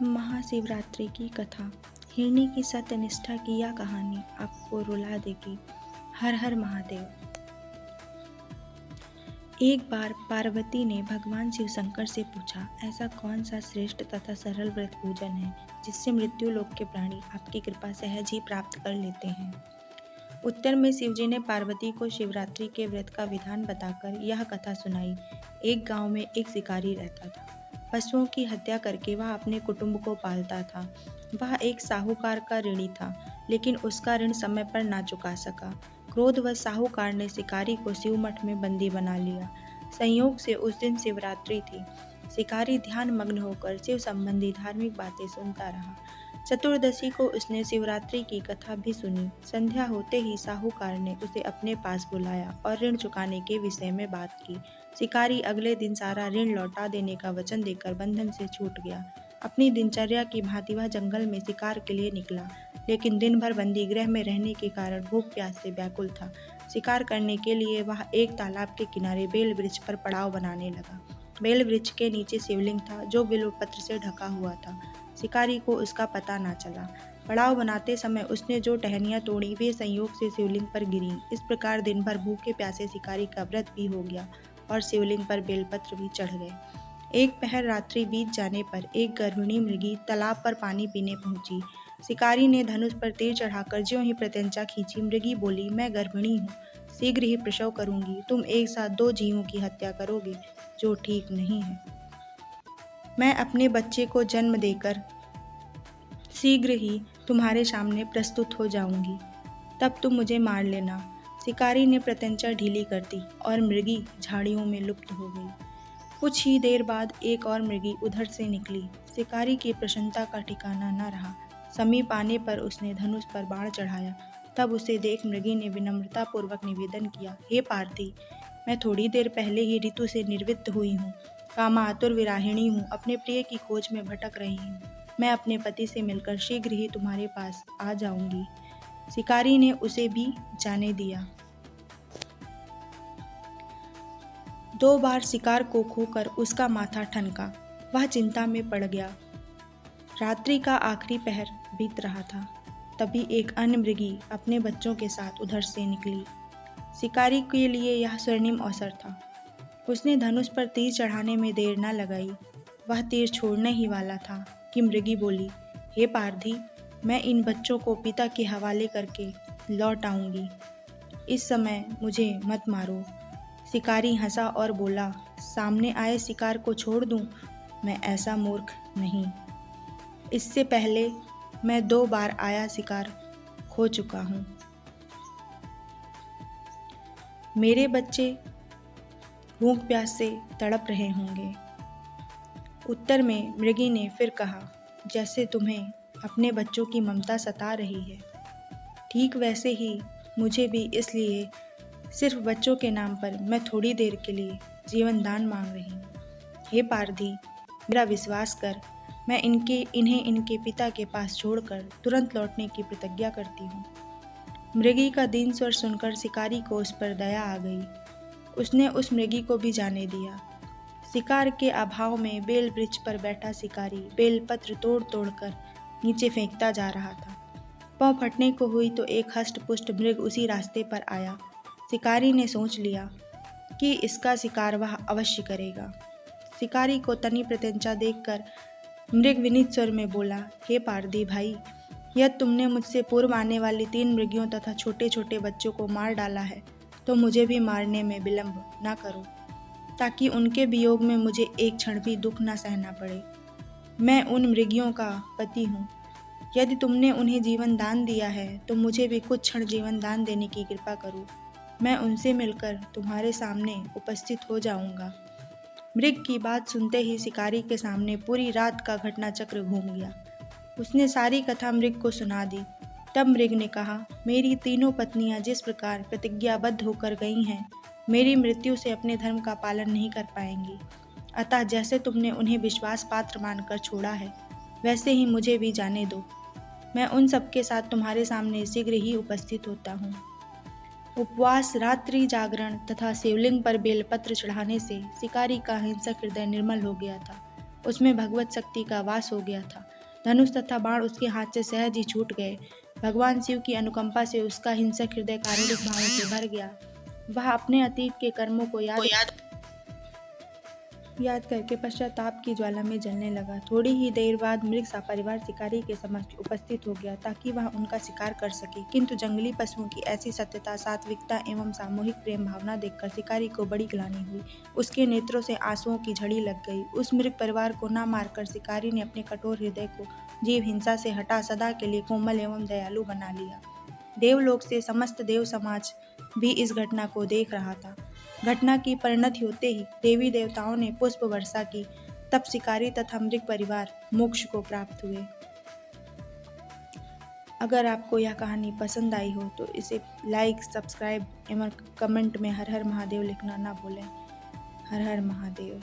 महाशिवरात्रि की कथा। हिरनी की सत्यनिष्ठा की यह कहानी आपको रुला देगी। हर हर महादेव। एक बार पार्वती ने भगवान शिव शंकर से पूछा, ऐसा कौन सा श्रेष्ठ तथा सरल व्रत पूजन है जिससे मृत्यु लोक के प्राणी आपकी कृपा सहज ही प्राप्त कर लेते हैं। उत्तर में शिवजी ने पार्वती को शिवरात्रि के व्रत का विधान बताकर यह कथा सुनाई। एक गांव में एक शिकारी रहता था। पशुओं की हत्या करके वह अपने कुटुंब को पालता था। वह एक साहूकार का ऋणी था, लेकिन उसका ऋण समय पर ना चुका सका। क्रोधवश साहूकार ने शिकारी को शिव मठ में बंदी बना लिया। संयोग से उस दिन शिवरात्रि थी। शिकारी ध्यान मग्न होकर शिव संबंधी धार्मिक बातें सुनता रहा। चतुर्दशी को उसने शिवरात्रि की कथा भी सुनी। संध्या होते ही साहूकार ने उसे अपने पास बुलाया और ऋण चुकाने के विषय में बात की। शिकारी अगले दिन सारा ऋण लौटा देने का वचन देकर बंधन से छूट गया। अपनी दिनचर्या की भांति वह जंगल में शिकार के लिए निकला, लेकिन दिन भर बंदी गृह में रहने के कारण भूख प्यास से व्याकुल था। शिकार करने के लिए वह एक तालाब के किनारे बेल वृक्ष पर पड़ाव बनाने लगा। बेल वृक्ष के नीचे शिवलिंग था, जो बिल्वपत्र से ढका हुआ था। शिकारी को उसका पता ना चला। पड़ाव बनाते समय उसने जो टहनियाँ तोड़ी वे संयोग से शिवलिंग पर गिरी। इस प्रकार दिन भर भूखे प्यासे शिकारी का व्रत भी हो गया और शिवलिंग पर बेलपत्र भी चढ़ गए। एक पहर रात्रि बीत जाने पर एक गर्भिणी मृगी तालाब पर पानी पीने पहुंची। शिकारी ने धनुष पर तीर चढ़ाकर ज्यों ही प्रत्यंचा खींची, मृगी बोली, मैं गर्भिणी हूँ, शीघ्र ही प्रसव करूंगी। तुम एक साथ 2 जीवों की हत्या करोगे, जो ठीक नहीं है। मैं अपने बच्चे को जन्म देकर शीघ्र ही तुम्हारे सामने प्रस्तुत हो जाऊंगी, तब तुम मुझे मार लेना। शिकारी ने प्रत्यंचा ढीली कर दी और मृगी झाड़ियों में लुप्त हो गई। कुछ ही देर बाद एक और मृगी उधर से निकली। शिकारी की प्रसन्नता का ठिकाना न रहा। समीप आने पर उसने धनुष पर बाण चढ़ाया। तब उसे देख मृगी ने विनम्रतापूर्वक निवेदन किया, हे पार्थी, मैं थोड़ी देर पहले ही ऋतु से निर्वृत्त हुई हूँ। कामातुर विराहिणी हूँ, अपने प्रिय की खोज में भटक रही हूँ। मैं अपने पति से मिलकर शीघ्र ही तुम्हारे पास आ जाऊंगी। शिकारी ने उसे भी जाने दिया। 2 बार शिकार को खोकर उसका माथा ठनका। वह चिंता में पड़ गया। रात्रि का आखिरी पहर बीत रहा था। तभी एक अन्य मृगी अपने बच्चों के साथ उधर से निकली। शिकारी के लिए यह स्वर्णिम अवसर था। उसने धनुष पर तीर चढ़ाने में देर न लगाई। वह तीर छोड़ने ही वाला था कि मृगी बोली, हे पारधी, मैं इन बच्चों को पिता के हवाले करके लौट आऊंगी। इस समय मुझे मत मारो। शिकारी हंसा और बोला, सामने आए शिकार को छोड़ दूं? मैं ऐसा मूर्ख नहीं। इससे पहले मैं 2 बार आया शिकार खो चुका हूँ। मेरे बच्चे भूख प्यास से तड़प रहे होंगे। उत्तर में मृगी ने फिर कहा, जैसे तुम्हें अपने बच्चों की ममता सता रही है, ठीक वैसे ही मुझे भी, इसलिए सिर्फ बच्चों के नाम पर मैं थोड़ी देर के लिए जीवन दान मांग रही हूँ। हे पारधी, मेरा विश्वास कर, मैं इन्हें इनके पिता के पास छोड़कर तुरंत लौटने की प्रतिज्ञा करती हूँ। मृगी का दीन स्वर सुनकर शिकारी को उस पर दया आ गई। उसने उस मृगी को भी जाने दिया। शिकार के अभाव में बेल वृक्ष पर बैठा शिकारी बेलपत्र तोड़ तोड़कर नीचे फेंकता जा रहा था। पाँव फटने को हुई तो एक हष्ट-पुष्ट मृग उसी रास्ते पर आया। शिकारी ने सोच लिया कि इसका शिकार वह अवश्य करेगा। शिकारी को तनी प्रत्यंचा देखकर मृग विनीत स्वर में बोला, हे पारधी भाई, यदि तुमने मुझसे पूर्व आने वाली 3 मृगियों तथा छोटे छोटे बच्चों को मार डाला है, तो मुझे भी मारने में विलंब न करो, ताकि उनके वियोग में मुझे एक क्षण भी दुख न सहना पड़े। मैं उन मृगियों का पति हूँ। यदि तुमने उन्हें जीवन दान दिया है तो मुझे भी कुछ क्षण जीवन दान देने की कृपा करो। मैं उनसे मिलकर तुम्हारे सामने उपस्थित हो जाऊंगा। मृग की बात सुनते ही शिकारी के सामने पूरी रात का घटना चक्र घूम गया। उसने सारी कथा मृग को सुना दी। तब मृग ने कहा, मेरी तीनों पत्नियां जिस प्रकार प्रतिज्ञाबद्ध होकर गई हैं, मेरी मृत्यु से अपने धर्म का पालन नहीं कर पाएंगी। अतः जैसे तुमने उन्हें विश्वास पात्र मानकर छोड़ा है, वैसे ही मुझे भी जाने दो। मैं उन सबके साथ तुम्हारे सामने शीघ्र ही उपस्थित होता हूँ। उपवास, रात्रि जागरण तथा शिवलिंग पर बेलपत्र चढ़ाने से शिकारी का हिंसक हृदय निर्मल हो गया था। उसमें भगवत शक्ति का वास हो गया था। धनुष तथा बाण उसके हाथ से सहज ही छूट गए। भगवान शिव की अनुकंपा से उसका हिंसक हृदय कारुणिक भावों से भर गया। वह अपने अतीत के कर्मों को याद करके पश्चाताप की ज्वाला में जलने लगा। थोड़ी ही देर बाद मृग सा परिवार शिकारी के समक्ष उपस्थित हो गया ताकि वह उनका शिकार कर सके, किंतु जंगली पशुओं की ऐसी सत्यता, सात्विकता एवं सामूहिक प्रेम भावना देखकर शिकारी को बड़ी ग्लानि हुई। उसके नेत्रों से आंसुओं की झड़ी लग गई। उस मृग परिवार को न मारकर शिकारी ने अपने कठोर हृदय को जीव हिंसा से हटा सदा के लिए कोमल एवं दयालु बना लिया। देवलोक से समस्त देव समाज भी इस घटना को देख रहा था। घटना की परिणति होते ही देवी देवताओं ने पुष्प वर्षा की। तब शिकारी तथा मृग परिवार मोक्ष को प्राप्त हुए। अगर आपको यह कहानी पसंद आई हो तो इसे लाइक, सब्सक्राइब एवं कमेंट में हर हर महादेव लिखना ना भूलें। हर हर महादेव।